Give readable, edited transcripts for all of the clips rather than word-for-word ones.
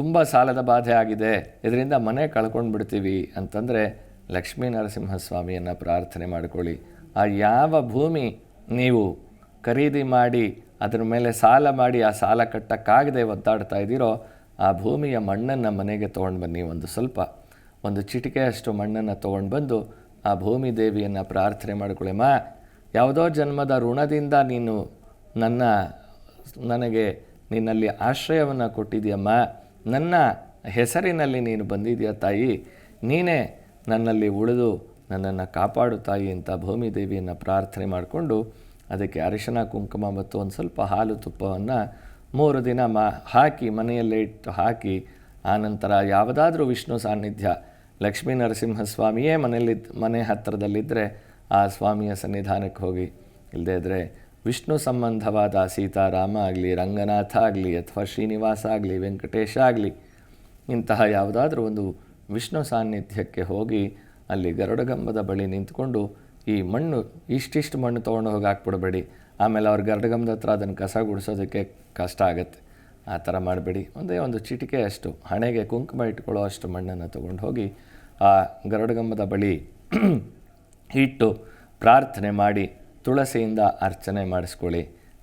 ತುಂಬ ಸಾಲದ ಬಾಧೆ ಆಗಿದೆ, ಇದರಿಂದ ಮನೆ ಕಳ್ಕೊಂಡು ಬಿಡ್ತೀವಿ ಅಂತಂದರೆ ಲಕ್ಷ್ಮೀ ನರಸಿಂಹಸ್ವಾಮಿಯನ್ನು ಪ್ರಾರ್ಥನೆ ಮಾಡಿಕೊಳ್ಳಿ. ಆ ಯಾವ ಭೂಮಿ ನೀವು ಖರೀದಿ ಮಾಡಿ ಅದರ ಮೇಲೆ ಸಾಲ ಮಾಡಿ ಆ ಸಾಲ ಕಟ್ಟಕ್ಕಾಗದೆ ಒದ್ದಾಡ್ತಾ ಇದ್ದೀರೋ ಆ ಭೂಮಿಯ ಮಣ್ಣನ್ನು ಮನೆಗೆ ತೊಗೊಂಡು ಬನ್ನಿ. ಒಂದು ಚಿಟಿಕೆಯಷ್ಟು ಮಣ್ಣನ್ನು ತೊಗೊಂಡು ಬಂದು ಆ ಭೂಮಿ ದೇವಿಯನ್ನು ಪ್ರಾರ್ಥನೆ ಮಾಡಿಕೊಳ್ಳಿ. ಯಾವುದೋ ಜನ್ಮದ ಋಣದಿಂದ ನೀನು ನನಗೆ ನಿನ್ನಲ್ಲಿ ಆಶ್ರಯವನ್ನು ಕೊಟ್ಟಿದೆಯಮ್ಮ, ನನ್ನ ಹೆಸರಿನಲ್ಲಿ ನೀನು ಬಂದಿದೆಯಾ ತಾಯಿ, ನೀನೇ ನನ್ನಲ್ಲಿ ಉಳಿದು ನನ್ನನ್ನು ಕಾಪಾಡು ತಾಯಿ ಅಂತ ಭೂಮಿ ದೇವಿಯನ್ನು ಪ್ರಾರ್ಥನೆ ಮಾಡಿಕೊಂಡು ಅದಕ್ಕೆ ಅರಿಶಿನ ಕುಂಕುಮ ಮತ್ತು ಒಂದು ಸ್ವಲ್ಪ ಹಾಲು ತುಪ್ಪವನ್ನು 3 ದಿನ ಹಾಕಿ ಮನೆಯಲ್ಲೇ ಇಟ್ಟು ಹಾಕಿ, ಆನಂತರ ಯಾವುದಾದ್ರೂ ವಿಷ್ಣು ಸಾನ್ನಿಧ್ಯ ಲಕ್ಷ್ಮೀ ನರಸಿಂಹಸ್ವಾಮಿಯೇ ಮನೆ ಹತ್ತಿರದಲ್ಲಿದ್ದರೆ ಆ ಸ್ವಾಮಿಯ ಸನ್ನಿಧಾನಕ್ಕೆ ಹೋಗಿ, ಇಲ್ಲದೇ ಇದ್ದರೆ ವಿಷ್ಣು ಸಂಬಂಧವಾದ ಸೀತಾರಾಮ ಆಗಲಿ, ರಂಗನಾಥ ಆಗಲಿ, ಅಥವಾ ಶ್ರೀನಿವಾಸ ಆಗಲಿ, ವೆಂಕಟೇಶ ಆಗಲಿ, ಇಂತಹ ಯಾವುದಾದ್ರೂ ಒಂದು ವಿಷ್ಣು ಸಾನ್ನಿಧ್ಯಕ್ಕೆ ಹೋಗಿ ಅಲ್ಲಿ ಗರುಡಗಂಬದ ಬಳಿ ನಿಂತ್ಕೊಂಡು ಈ ಮಣ್ಣು ಇಷ್ಟಿಷ್ಟು ಮಣ್ಣು ತೊಗೊಂಡು ಹೋಗಿ ಹಾಕ್ಬಿಡಬೇಡಿ. ಆಮೇಲೆ ಅವ್ರ ಗರುಡಗಂಬದ ಹತ್ರ ಅದನ್ನು ಕಸ ಗುಡಿಸೋದಕ್ಕೆ ಕಷ್ಟ ಆಗುತ್ತೆ. ಆ ಥರ ಮಾಡಬೇಡಿ. ಒಂದು ಚಿಟಿಕೆಯಷ್ಟು ಹಣೆಗೆ ಕುಂಕುಮ ಇಟ್ಕೊಳ್ಳೋ ಅಷ್ಟು ಮಣ್ಣನ್ನು ತೊಗೊಂಡು ಹೋಗಿ ಆ ಗರುಡಗಂಬದ ಬಳಿ ಇಟ್ಟು ಪ್ರಾರ್ಥನೆ ಮಾಡಿ ತುಳಸಿಯಿಂದ ಅರ್ಚನೆ ಮಾಡಿಸ್ಕೊಳ್ಳಿ.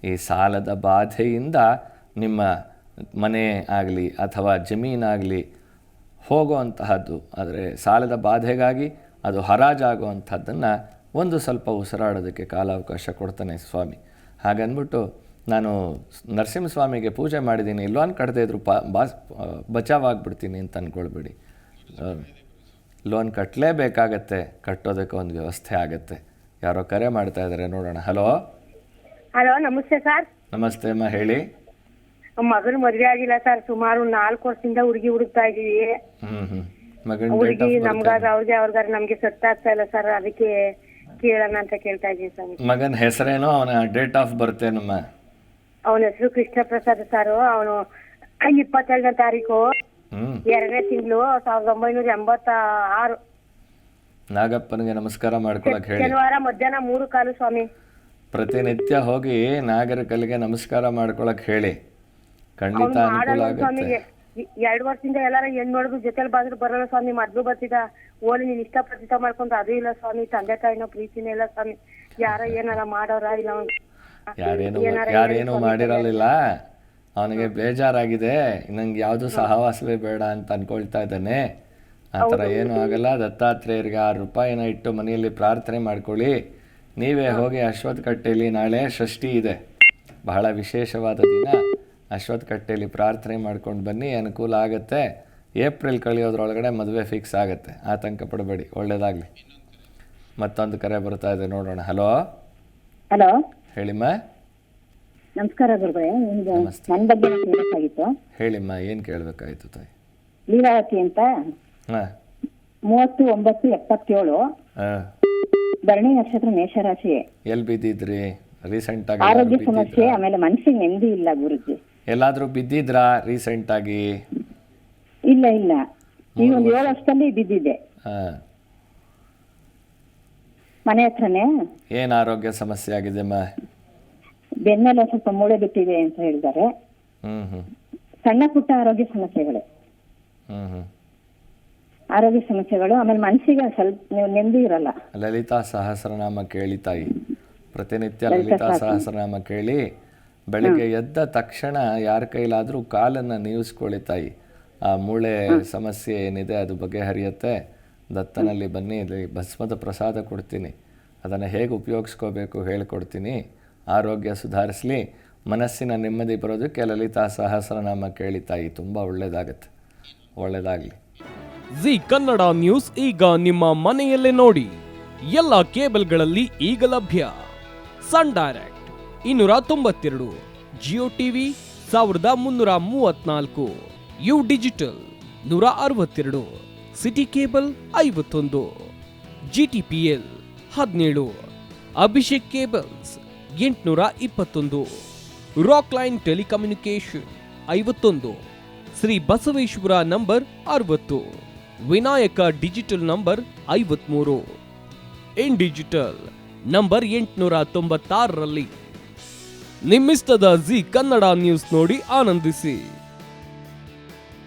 ಈ ಸಾಲದ ಬಾಧೆಯಿಂದ ನಿಮ್ಮ ಮನೆ ಆಗಲಿ ಅಥವಾ ಜಮೀನಾಗಲಿ ಹೋಗುವಂತಹದ್ದು, ಆದರೆ ಸಾಲದ ಬಾಧೆಗಾಗಿ ಅದು ಹರಾಜಾಗುವಂಥದ್ದನ್ನು ಒಂದು ಸ್ವಲ್ಪ ಉಸಿರಾಡೋದಕ್ಕೆ ಕಾಲಾವಕಾಶ ಕೊಡ್ತಾನೆ ಸ್ವಾಮಿ. ಹಾಗನ್ಬಿಟ್ಟು ನಾನು ನರಸಿಂಹಸ್ವಾಮಿಗೆ ಪೂಜೆ ಮಾಡಿದ್ದೀನಿ, ಲೋನ್ ಕಟ್ಟದೇ ಇದ್ರು ಬಚಾವಾಗ್ಬಿಡ್ತೀನಿ ಅಂತ ಅಂದ್ಕೊಳ್ಬೇಡಿ. ಲೋನ್ ಕಟ್ಟಲೇಬೇಕಾಗತ್ತೆ, ಕಟ್ಟೋದಕ್ಕೆ ಒಂದು ವ್ಯವಸ್ಥೆ ಆಗುತ್ತೆ. ಯಾರೋ ಕರೆ ಮಾಡ್ತಾ ಇದ್ದಾರೆ, ನೋಡೋಣ. ಹಲೋ. ನಮಸ್ತೆ ಸರ್. ನಮಸ್ತೆ ಅಮ್ಮ, ಹೇಳಿ. ಮಗನ ಮದುವೆ ಆಗಿಲ್ಲ ಸರ್, ಸುಮಾರು 4 ವರ್ಷದಿಂದ ಹುಡುಗಿ ಹುಡುಕ್ತಾ ಇದೀವಿ. ಹುಡುಗಿ ನಮ್ಗಾಗ ಅವ್ರಿಗಾರ ನಮ್ಗೆ ಸೆಟ್ ಆಗ್ತಾ ಇಲ್ಲ ಸರ್, ಅದಕ್ಕೆ ಕೇಳೋಣ ಅಂತ ಕೇಳ್ತಾ ಇದೀನಿ ಸರ್. ಮಗನ ಹೆಸರೇನೋ, ಅವನ ಡೇಟ್ ಆಫ್ ಬರ್ತ್ ಏನಮ್ಮ? ಅವನ ಹೆಸರು ಕೃಷ್ಣ ಪ್ರಸಾದ್ ಸರ್. ಅವನು 22ನೇ ತಾರೀಕು 2ನೇ ತಿಂಗಳು 1986. ನಾಗಪ್ಪನಿಗೆ ನಮಸ್ಕಾರ ಮಾಡ್ಕೊಳಕ್ ಹೇಳಿ. ಶನಿವಾರ ಮಧ್ಯಾಹ್ನ 3 ಕಾಲು ಸ್ವಾಮಿ. ಪ್ರತಿನಿತ್ಯ ಹೋಗಿ ನಾಗರ ಕಲ್ಲಿಗೆ ನಮಸ್ಕಾರ ಮಾಡ್ಕೊಳಕ್ ಹೇಳಿ, ಖಂಡಿತ ಅನುಕೂಲ ಆಗುತ್ತೆ. 2 ವರ್ಷದಿಂದ ಎಲ್ಲಾರ ಹೆಣ್ಣು ನೋಡಿದ್ರು ಜೊತೆಲಿ ಬಂದ್ರು ಬರೋಲ್ಲ ಸ್ವಾಮಿ. ಮೊದ್ಲು ಬರ್ತಿದ್ದ ಓಲಿ ನೀನ್ ಇಷ್ಟ ಪ್ರತಿಷ್ಟ ಮಾಡ್ಕೊಂಡು ಅದು ಇಲ್ಲ ಸ್ವಾಮಿ. ತಂದೆ ತಾಯಿನೋ ಪ್ರೀತಿನೇ ಇಲ್ಲ ಸ್ವಾಮಿ. ಯಾರ ಏನಾರ ಮಾಡೋರ ಇಲ್ಲ, ಯಾರೇನು ಮಾಡಿರಲಿಲ್ಲ. ಅವನಿಗೆ ಬೇಜಾರಾಗಿದೆ, ನಂಗೆ ಯಾವುದು ಸಹವಾಸವೇ ಬೇಡ ಅಂತ ಅನ್ಕೊಳ್ತಾ ಇದ್ದಾನೆ. ಆ ಥರ ಏನೂ ಆಗಲ್ಲ. ದತ್ತಾತ್ರೇಯರಿಗೆ 6 ರೂಪಾಯಿನ ಇಟ್ಟು ಮನೆಯಲ್ಲಿ ಪ್ರಾರ್ಥನೆ ಮಾಡ್ಕೊಳ್ಳಿ. ನೀವೇ ಹೋಗಿ ಅಶ್ವತ್ಥ ಕಟ್ಟೆಯಲ್ಲಿ, ನಾಳೆ ಷಷ್ಠಿ ಇದೆ, ಬಹಳ ವಿಶೇಷವಾದ ದಿನ. ಅಶ್ವತ್ಥ ಕಟ್ಟೆಯಲ್ಲಿ ಪ್ರಾರ್ಥನೆ ಮಾಡ್ಕೊಂಡು ಬನ್ನಿ, ಅನುಕೂಲ ಆಗುತ್ತೆ. ಏಪ್ರಿಲ್ ಕಳೆಯೋದ್ರೊಳಗಡೆ ಮದುವೆ ಫಿಕ್ಸ್ ಆಗುತ್ತೆ, ಆತಂಕ ಪಡಬೇಡಿ. ಒಳ್ಳೇದಾಗಲಿ. ಮತ್ತೊಂದು ಕರೆ ಬರ್ತಾ ಇದೆ, ನೋಡೋಣ. ಹಲೋ. ಹಲೋ, ಹೇಳಿಮ್ಮ. ನಮಸ್ಕಾರ ಗುರುಗಳೇ. ನನ್ನ ಬಗ್ಗೆ ಕೇಳಬೇಕಾಗಿತ್ತು. ಹೇಳಿಮ್ಮ, ಏನು ಕೇಳಬೇಕಾಗಿತ್ತು ತಾಯಿ? ಲೀಲಾವತಿ ಅಂತ, 30/9/77, ಭರಣಿ ನಕ್ಷತ್ರ, ಮೇಷರಾಶಿ. ಎಲ್ಲಿ ಬಿದ್ದಿದ್ರಿ ರೀಸೆಂಟ್ ಆಗಿ? ಆರೋಗ್ಯ ಸಮಸ್ಯೆ, ಆಮೇಲೆ ಮನಸ್ಸಿಗೆ ನೆಮ್ಮದಿ ಇಲ್ಲ ಗುರುಜಿ. ಎಲ್ಲಾದ್ರೂ ಬಿದ್ದಿದ್ರಾ ರೀಸೆಂಟ್ ಆಗಿ? ಇಲ್ಲ, ಈಗ ಒಂದು 7 ವರ್ಷದಲ್ಲಿ ಬಿದ್ದಿದ್ದೆ. ಮನೆ ಹತ್ರನೇ. ಏನ್ ಆರೋಗ್ಯ ಸಮಸ್ಯೆ ಆಗಿದೆಮ್ಮ? ಬೆನ್ನೆಲ್ಲ ಸ್ವಲ್ಪ ಮೂಳೆ ಬಿಟ್ಟಿದೆ ಅಂತ ಹೇಳಿದ್ದಾರೆ. ಸಣ್ಣ ಪುಟ್ಟ ಆರೋಗ್ಯ ಸಮಸ್ಯೆಗಳು. ಆರೋಗ್ಯ ಸಮಸ್ಯೆಗಳು, ಆಮೇಲೆ ಮನಸ್ಸಿಗೆ ಸ್ವಲ್ಪ ನೆಮ್ಮದಿ ಇರಲ್ಲ. ಲಲಿತಾ ಸಹಸ್ರನಾಮ ಕೇಳಿ ತಾಯಿ, ಪ್ರತಿನಿತ್ಯ ಲಲಿತಾ ಸಹಸ್ರನಾಮ ಕೇಳಿ. ಬೆಳಿಗ್ಗೆ ಎದ್ದ ತಕ್ಷಣ ಯಾರ ಕೈಲಾದರೂ ಕಾಲನ್ನು ನೀವಿಸ್ಕೊಳ್ಳಿ ತಾಯಿ. ಆ ಮೂಳೆ ಸಮಸ್ಯೆ ಏನಿದೆ ಅದು ಬಗೆಹರಿಯುತ್ತೆ. ದತ್ತನಲ್ಲಿ ಬನ್ನಿ, ಇಲ್ಲಿ ಭಸ್ಮದ ಪ್ರಸಾದ ಕೊಡ್ತೀನಿ, ಅದನ್ನು ಹೇಗೆ ಉಪಯೋಗಿಸ್ಕೋಬೇಕು ಹೇಳ್ಕೊಡ್ತೀನಿ. ಆರೋಗ್ಯ ಸುಧಾರಿಸಲಿ, ಮನಸ್ಸಿನ ನೆಮ್ಮದಿ ಬರೋದಕ್ಕೆ ಲಲಿತಾ ಸಹಸ್ರನಾಮ ಕೇಳಿ ತಾಯಿ, ತುಂಬ ಒಳ್ಳೆಯದಾಗತ್ತೆ. ಒಳ್ಳೆಯದಾಗಲಿ. ಜಿ ಕನ್ನಡ ನ್ಯೂಸ್ ಈಗ ನಿಮ್ಮ ಮನೆಯಲ್ಲೇ ನೋಡಿ. ಎಲ್ಲ ಕೇಬಲ್ಗಳಲ್ಲಿ ಈಗ ಲಭ್ಯ. Sun direct 292, Jio TV 1334, U digital 162, city cable 51, GTPL 17, Abhishek cables 821, rock line telecommunication 51, Shri Basaveshwara number 60, Vinayaka digital number 53, in digital number 896ರಲ್ಲಿ. ನಿಮ್ಮಿಸ್ತದ ಜಿ ಕನ್ನಡ ನ್ಯೂಸ್ ನೋಡಿ ಆನಂದಿಸಿ.